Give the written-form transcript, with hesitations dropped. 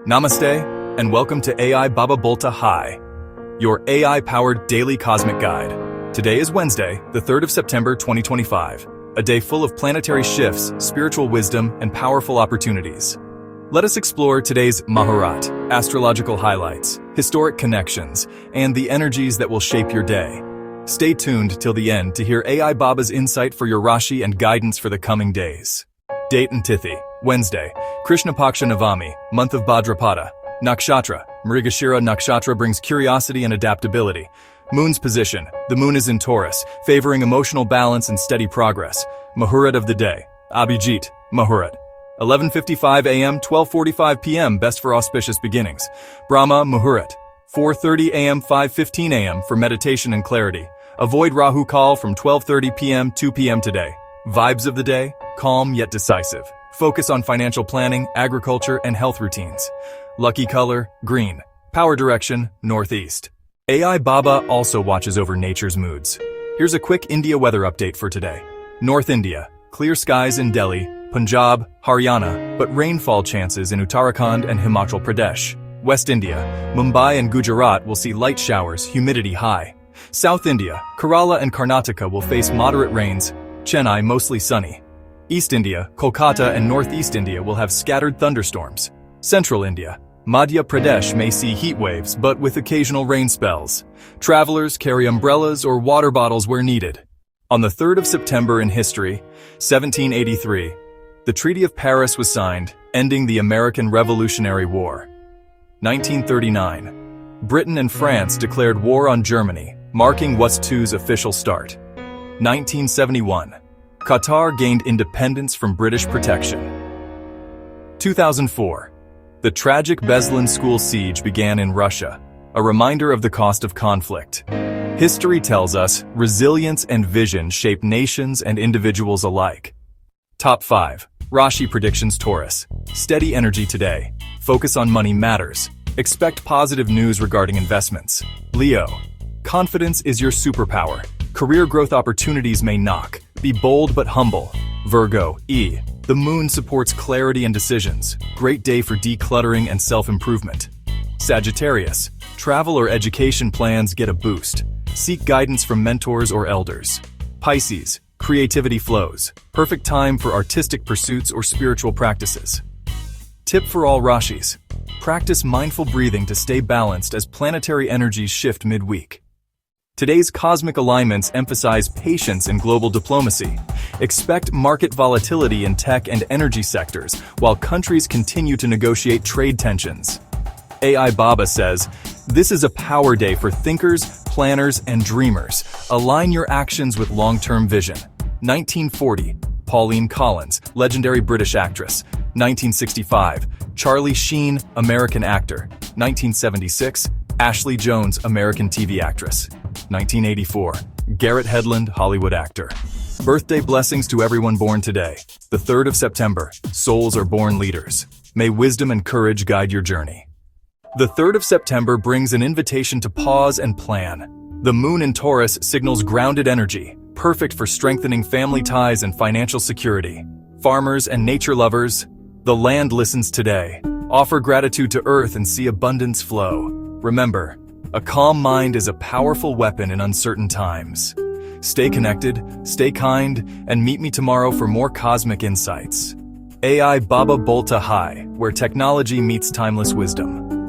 Namaste, and welcome to AIBABA Bolta High, your AI-powered daily cosmic guide. Today is Wednesday, the 3rd of September 2025, a day full of planetary shifts, spiritual wisdom, and powerful opportunities. Let us explore today's Mahurat, astrological highlights, historic connections, and the energies that will shape your day. Stay tuned till the end to hear AIBABA's insight for your Rashi and guidance for the coming days. Date and Tithi, Wednesday, Krishna Paksha Navami, month of Bhadrapada. Nakshatra, Mrigashira Nakshatra brings curiosity and adaptability. Moon's position, the moon is in Taurus, favoring emotional balance and steady progress. Mahurat of the day, Abhijit, Mahurat. 11:55 a.m., 12:45 p.m., best for auspicious beginnings. Brahma Mahurat, 4:30 a.m., 5:15 a.m. for meditation and clarity. Avoid Rahu Kal from 12:30 p.m., 2 p.m. today. Vibes of the day, calm yet decisive. Focus on financial planning, agriculture, and health routines. Lucky color, green. Power direction, northeast. AIBABA also watches over nature's moods. Here's a quick India weather update for today. North India, clear skies in Delhi, Punjab, Haryana, but rainfall chances in Uttarakhand and Himachal Pradesh. West India, Mumbai and Gujarat will see light showers, humidity high. South India, Kerala and Karnataka will face moderate rains. Chennai mostly sunny. East India, Kolkata and Northeast India will have scattered thunderstorms. Central India, Madhya Pradesh may see heat waves but with occasional rain spells. Travelers carry umbrellas or water bottles where needed. On the 3rd of September in history, 1783, the Treaty of Paris was signed, ending the American Revolutionary War. 1939, Britain and France declared war on Germany, marking World War II's official start. 1971, Qatar gained independence from British protection. 2004, the tragic Beslan school siege began in Russia, a reminder of the cost of conflict. History tells us resilience and vision shape nations and individuals alike. Top 5. Rashi predictions Taurus. Steady energy today. Focus on money matters. Expect positive news regarding investments. Leo. Confidence is your superpower. Career growth opportunities may knock. Be bold but humble. Virgo, E. The moon supports clarity and decisions. Great day for decluttering and self-improvement. Sagittarius. Travel or education plans get a boost. Seek guidance from mentors or elders. Pisces. Creativity flows. Perfect time for artistic pursuits or spiritual practices. Tip for all Rashis. Practice mindful breathing to stay balanced as planetary energies shift midweek. Today's cosmic alignments emphasize patience in global diplomacy. Expect market volatility in tech and energy sectors, while countries continue to negotiate trade tensions. AIBABA says, this is a power day for thinkers, planners, and dreamers. Align your actions with long-term vision. 1940, Pauline Collins, legendary British actress. 1965, Charlie Sheen, American actor. 1976, Ashley Jones, American TV actress. 1984, Garrett Hedlund, Hollywood actor. Birthday blessings to everyone born today. The 3rd of September, souls are born leaders. May wisdom and courage guide your journey. The 3rd of September brings an invitation to pause and plan. The moon in Taurus signals grounded energy, perfect for strengthening family ties and financial security. Farmers and nature lovers, the land listens today. Offer gratitude to earth and see abundance flow. Remember, a calm mind is a powerful weapon in uncertain times. Stay connected, stay kind, and meet me tomorrow for more cosmic insights. AIBABA Bolta High, where technology meets timeless wisdom.